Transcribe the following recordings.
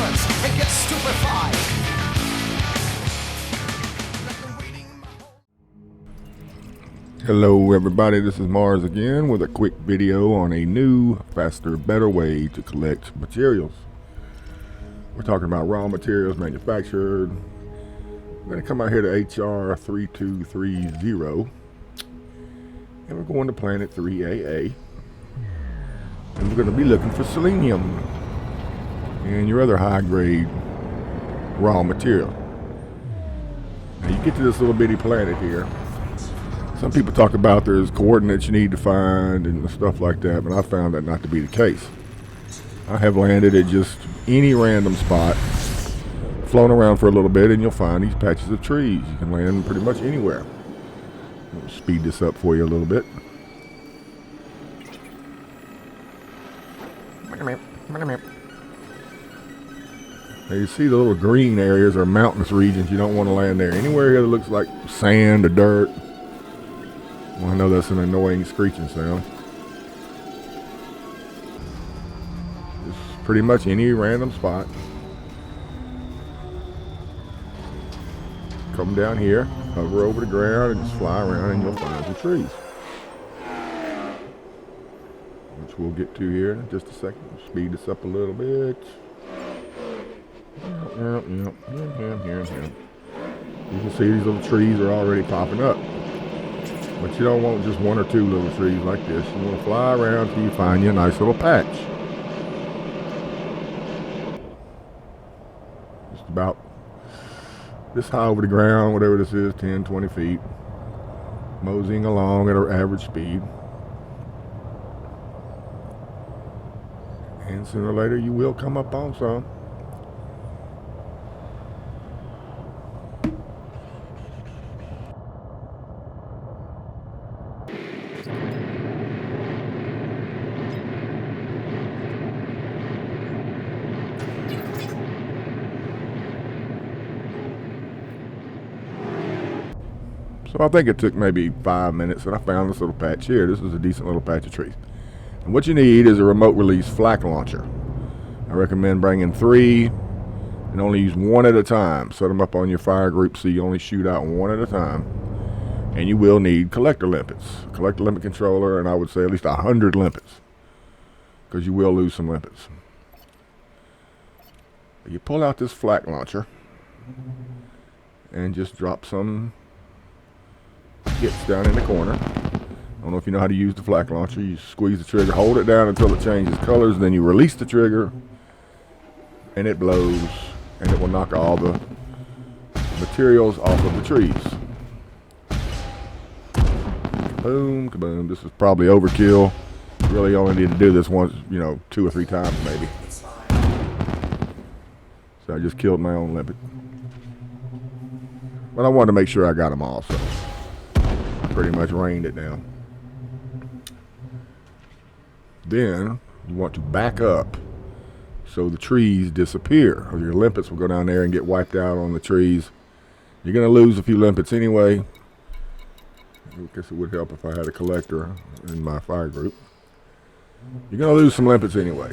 ignorance and get stupefied. Hello everybody, this is Mars again with a quick video on a new, faster, better way to collect materials. We're talking about raw materials manufactured. We're going to come out here to HR 3230 and we're going to planet 3AA, and we're going to be looking for selenium and your other high grade raw material. Now you get to this little bitty planet here. Some people talk about there's coordinates you need to find and stuff like that, but I found that not to be the case. I have landed at just any random spot, flown around for a little bit, and you'll find these patches of trees. You can land pretty much anywhere. I'll speed this up for you a little bit. Now you see the little green areas are mountainous regions. You don't want to land there. Anywhere here that looks like sand or dirt. Well, I know that's an annoying screeching sound. Just pretty much any random spot. Come down here, hover over the ground, and just fly around, and you'll find some trees. Which we'll get to here in just a second. Speed this up a little bit. Yep. You can see these little trees are already popping up. But you don't want just one or two little trees like this. You want to fly around until you find you a nice little patch. Just about this high over the ground, whatever this is, 10, 20 feet. Moseying along at our average speed. And sooner or later you will come up on some. So I think it took maybe 5 minutes, and I found this little patch here. This is a decent little patch of trees. And what you need is a remote release flak launcher. I recommend bringing 3 and only use 1 at a time. Set them up on your fire group so you only shoot out 1 at a time. And you will need collector limpets. Collector limpet controller, and I would say at least 100 limpets, because you will lose some limpets. You pull out this flak launcher and just drop some hits down in the corner. I don't know if you know how to use the flak launcher. You squeeze the trigger, hold it down until it changes colors, then you release the trigger and it blows, and it will knock all the materials off of the trees. Kaboom, kaboom. This is probably overkill. You really only need to do this once, 2 or 3 times maybe. So I just killed my own limpet. But I wanted to make sure I got them all, so pretty much rained it down. Then you want to back up so the trees disappear, or your limpets will go down there and get wiped out on the trees. You're going to lose a few limpets anyway. I guess it would help if I had a collector in my fire group. You're going to lose some limpets anyway,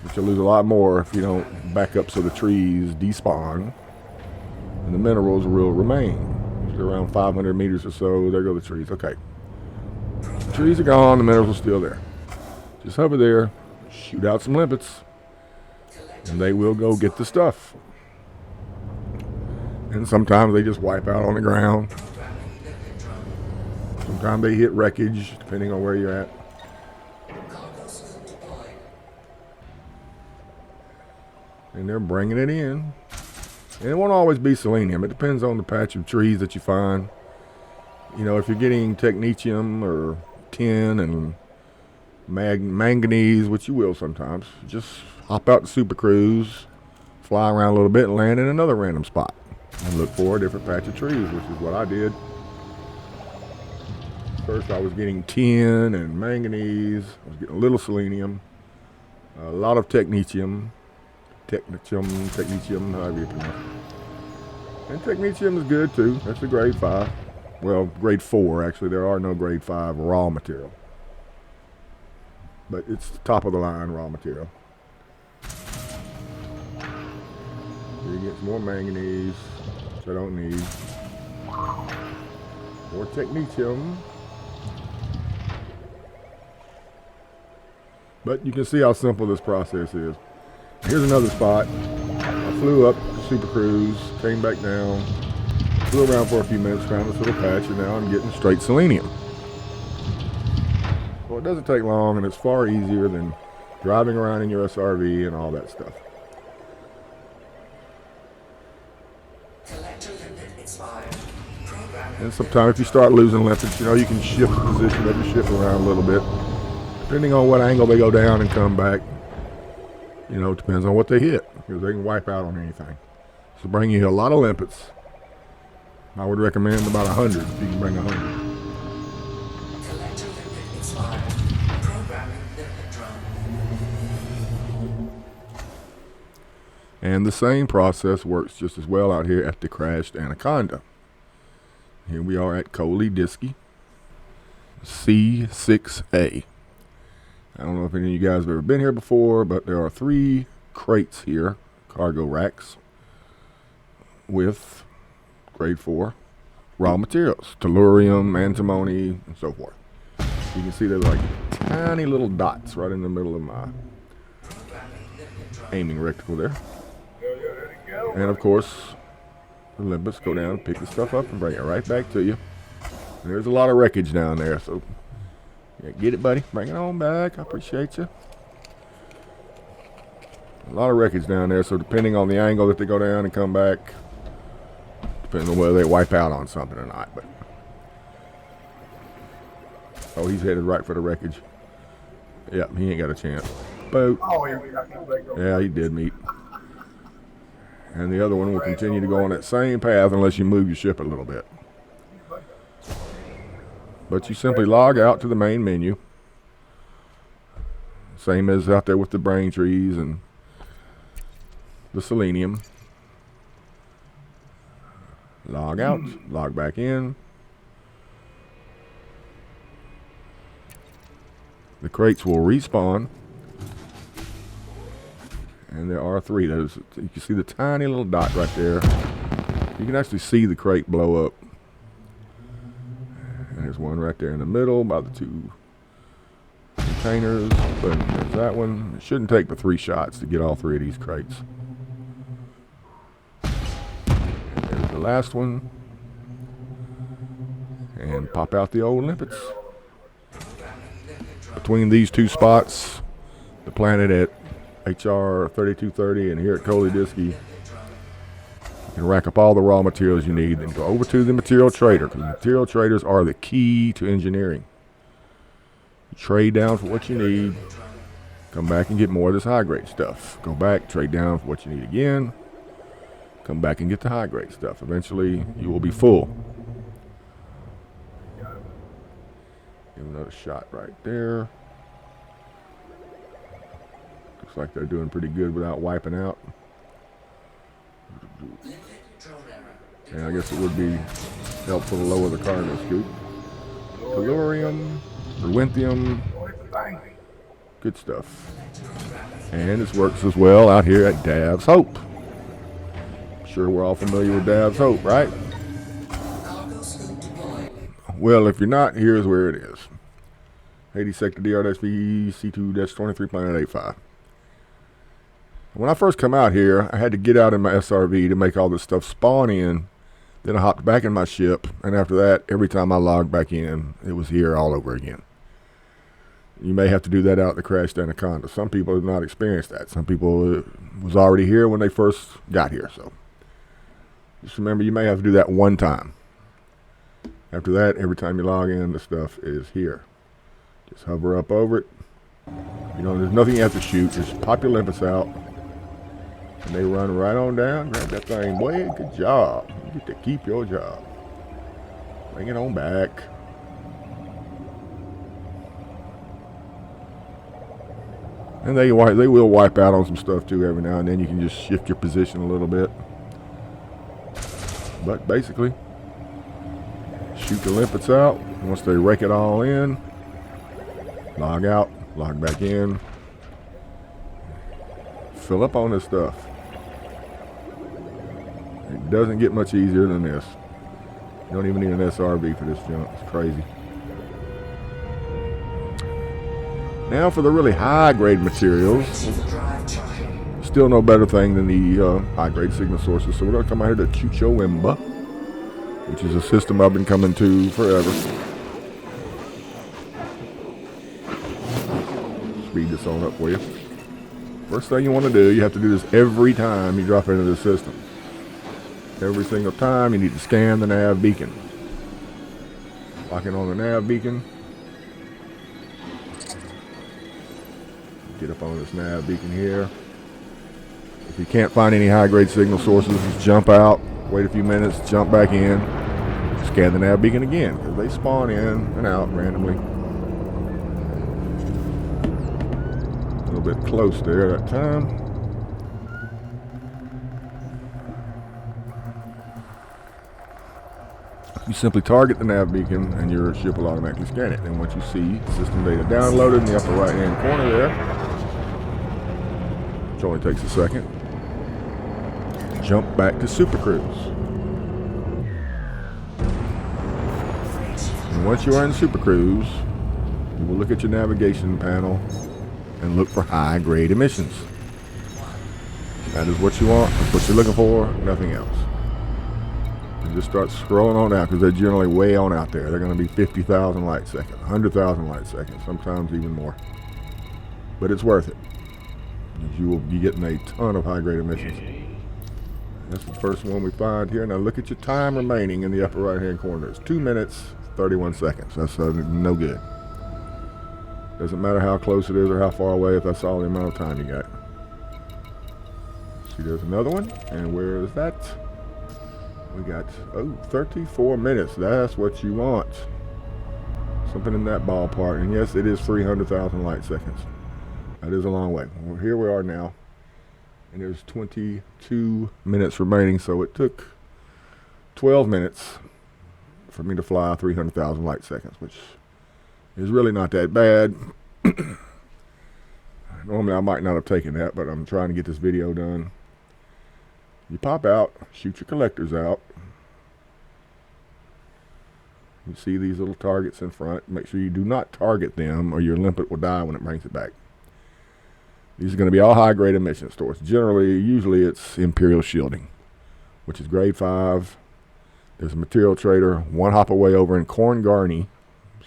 but you'll lose a lot more if you don't back up so the trees despawn and the minerals will remain. Around 500 meters or so, there go the trees. Okay, the trees are gone, the minerals are still there. Just hover there, shoot out some limpets, and they will go get the stuff. And sometimes they just wipe out on the ground. Sometimes they hit wreckage, depending on where you're at. And they're bringing it in. And it won't always be selenium. It depends on the patch of trees that you find. If you're getting technetium or tin and manganese, which you will sometimes, just hop out the Super Cruise, fly around a little bit, and land in another random spot. And look for a different patch of trees, which is what I did. First I was getting tin and manganese. I was getting a little selenium, a lot of technetium, however you pronounce it. And technetium is good too. That's a grade 5. Well, grade 4 actually. There are no grade 5 raw material. But it's top of the line raw material. get some more manganese, which I don't need. More technetium. But you can see how simple this process is. Here's another spot. I flew up to Super Cruise, came back down, flew around for a few minutes, found this little patch, and now I'm getting straight selenium. So it doesn't take long, and it's far easier than driving around in your SRV and all that stuff. And sometimes if you start losing limpets, you know, you can shift the position of your ship around a little bit. Depending on what angle they go down and come back, you know, it depends on what they hit, because they can wipe out on anything. So bring you a lot of limpets. I would recommend about 100 if you can bring 100. And the same process works just as well out here at the crashed Anaconda. Here we are at Coley Discy C6A. I don't know if any of you guys have ever been here before, but there are 3 crates here, cargo racks, with grade 4 raw materials, tellurium, antimony, and so forth. You can see there's like tiny little dots right in the middle of my aiming reticle there. And of course, the limpets go down, pick the stuff up, and bring it right back to you. And there's a lot of wreckage down there, so yeah, get it, buddy. Bring it on back. I appreciate you. A lot of wreckage down there, so depending on the angle that they go down and come back, depends on whether they wipe out on something or not. But oh, he's headed right for the wreckage. Yep, he ain't got a chance. Boat. Yeah, he did meet. And the other one will continue to go on that same path unless you move your ship a little bit. But you simply log out to the main menu. Same as out there with the brain trees and the selenium. Log out, log back in. The crates will respawn. And there are 3. Those, you can see the tiny little dot right there. You can actually see the crate blow up. And there's one right there in the middle by the 2 containers. Boom, there's that one. It shouldn't take but 3 shots to get all 3 of these crates. And there's the last one. And pop out the old limpets. Between these 2 spots, the planet at HR 3230 and here at Coley Discy, you can rack up all the raw materials you need and go over to the material trader, because material traders are the key to engineering. You trade down for what you need, come back and get more of this high grade stuff. Go back, trade down for what you need again, come back and get the high grade stuff. Eventually you will be full. Give another shot right there. Looks like they're doing pretty good without wiping out. And I guess it would be helpful to lower the cargo scoop. Tellurium, lithium, good stuff. And this works as well out here at Dav's Hope. I'm sure we're all familiar with Dav's Hope, right? Well, if you're not, here's where it is. 80 sector DR-V C2-23 planet 85. When I first come out here, I had to get out in my SRV to make all this stuff spawn in. Then I hopped back in my ship, and after that, every time I logged back in, it was here all over again. You may have to do that out at the crashed Anaconda. Some people have not experienced that. Some people was already here when they first got here. So just remember, you may have to do that one time. After that, every time you log in, the stuff is here. Just hover up over it. You know, there's nothing you have to shoot. Just pop your limpets out. And they run right on down, grab that thing. Boy, good job. You get to keep your job. Bring it on back. And they will wipe out on some stuff too every now and then. You can just shift your position a little bit. But basically, shoot the limpets out. Once they rake it all in, log out, log back in. Fill up on this stuff. doesn't get much easier than this. You don't even need an SRV for this jump. It's crazy. Now for the really high-grade materials. Still no better thing than the high-grade signal sources. So we're going to come out here to Chuchowemba, which is a system I've been coming to forever. Speed this on up for you. First thing you want to do, you have to do this every time you drop into the system. Every single time you need to scan the nav beacon. Locking on the nav beacon. Get up on this nav beacon here. If you can't find any high-grade signal sources, just jump out, wait a few minutes, jump back in, scan the nav beacon again, because they spawn in and out randomly. A little bit close there that time. You simply target the nav beacon and your ship will automatically scan it. And once you see system data downloaded in the upper right-hand corner there, which only takes a second, jump back to Super Cruise. And once you are in Super Cruise, you will look at your navigation panel and look for high-grade emissions. That is what you want. That's what you're looking for. Nothing else. And just start scrolling on out because they're generally way on out there. They're going to be 50,000 light seconds, 100,000 light seconds, sometimes even more. But it's worth it. You will be getting a ton of high-grade emissions. That's the first one we find here. Now look at your time remaining in the upper right-hand corner. It's 2 minutes, 31 seconds. That's no good. Doesn't matter how close it is or how far away, if that's all the amount of time you got. See, there's another one. And where is that? We got, 34 minutes. That's what you want. Something in that ballpark. And yes, it is 300,000 light seconds. That is a long way. Well, here we are now. And there's 22 minutes remaining, so it took 12 minutes for me to fly 300,000 light seconds, which is really not that bad. Normally I might not have taken that, but I'm trying to get this video done. You pop out, shoot your collectors out. You see these little targets in front. Make sure you do not target them or your limpet will die when it brings it back. These are going to be all high-grade emission stores. Usually it's Imperial Shielding, which is grade 5. There's a material trader one hop away over in Corngari,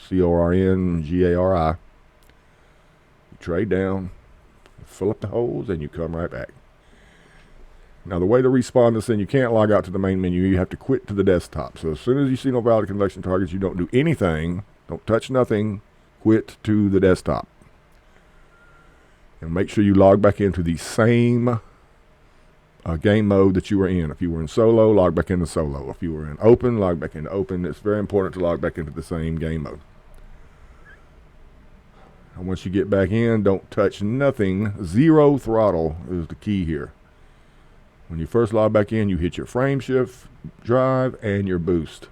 Corngari. You trade down, fill up the holes, and you come right back. Now, the way to respawn this thing, you can't log out to the main menu. You have to quit to the desktop. So as soon as you see no valid collection targets, you don't do anything. Don't touch nothing. Quit to the desktop. And make sure you log back into the same game mode that you were in. If you were in solo, log back into solo. If you were in open, log back into open. It's very important to log back into the same game mode. And once you get back in, don't touch nothing. Zero throttle is the key here. When you first log back in, you hit your frame shift drive and your boost.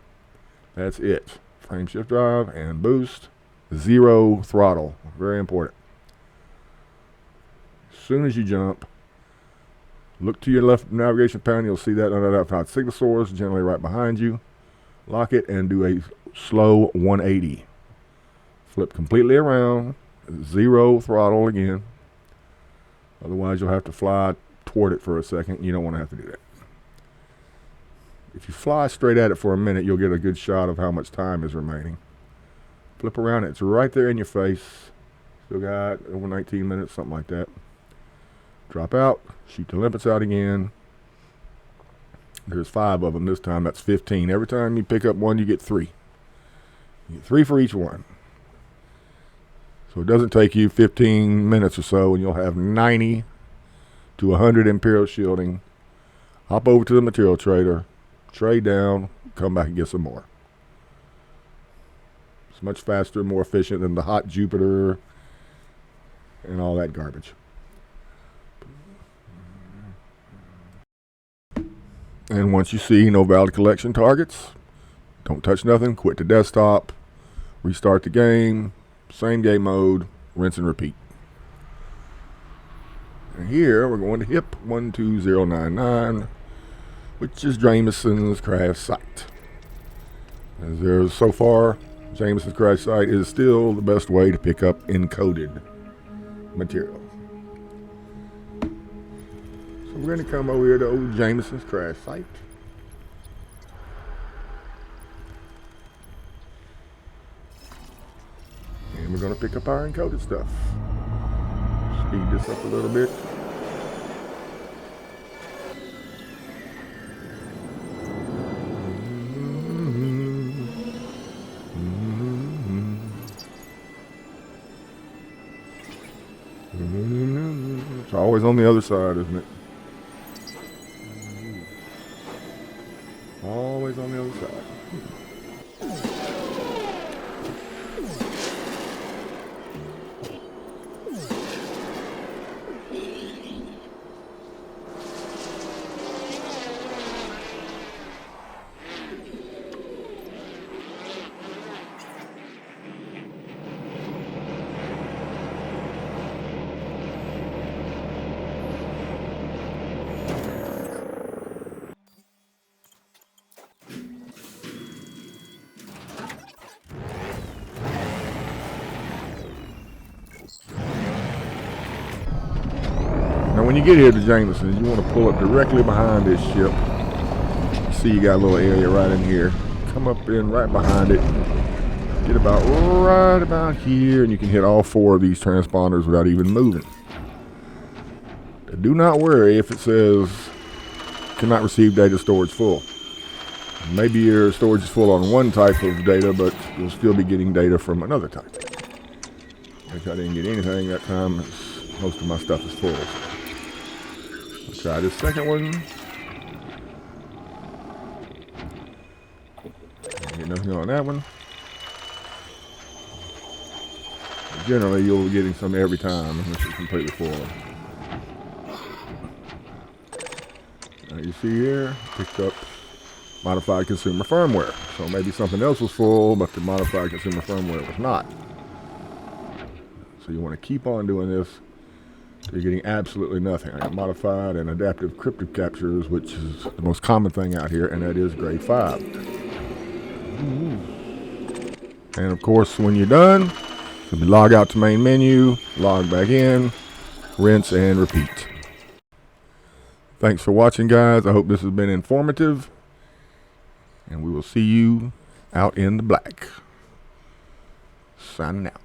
That's it. Frame shift drive and boost. Zero throttle. Very important. As soon as you jump, look to your left navigation panel. You'll see that unidentified signal source, generally right behind you. Lock it and do a slow 180. Flip completely around. Zero throttle again. Otherwise, you'll have to fly toward it for a second. You don't want to have to do that. If you fly straight at it for a minute, you'll get a good shot of how much time is remaining. Flip around, it's right there in your face. Still got over 19 minutes, something like that. Drop out, shoot the limpets out again. There's 5 of them this time, that's 15. Every time you pick up one, you get 3. You get 3 for each one. So it doesn't take you 15 minutes or so, and you'll have 90 to 100 Imperial shielding. Hop over to the material trader, trade down, come back and get some more. It's much faster, more efficient than the hot Jupiter and all that garbage. And once you see no valid collection targets, don't touch nothing, quit the desktop, restart the game, same game mode, rinse and repeat. And here we're going to HIP 12099, which is Jameson's crash site. As there's so far, Jameson's crash site is still the best way to pick up encoded material. So we're going to come over here to old Jameson's crash site. And we're going to pick up our encoded stuff. Speed this up a little bit. It's always on the other side, isn't it? Always on the other side. Now when you get here to Jameson, you want to pull up directly behind this ship. See, you got a little area right in here. Come up in right behind it. Get about right about here, and you can hit all 4 of these transponders without even moving. Do not worry if it says cannot receive data storage full. Maybe your storage is full on one type of data, but you'll still be getting data from another type. If I didn't get anything that time, most of my stuff is full. Let's try this second one. Get nothing on that one. Generally, you'll be getting some every time unless it's completely full. Now you see here, picked up modified consumer firmware. So maybe something else was full, but the modified consumer firmware was not. So you want to keep on doing this. You're getting absolutely nothing. I got modified and adaptive cryptic captures, which is the most common thing out here, and that is grade 5. And of course, when you're done, you'll log out to main menu, log back in, rinse and repeat. Thanks for watching, guys. I hope this has been informative, and we will see you out in the black. Signing out.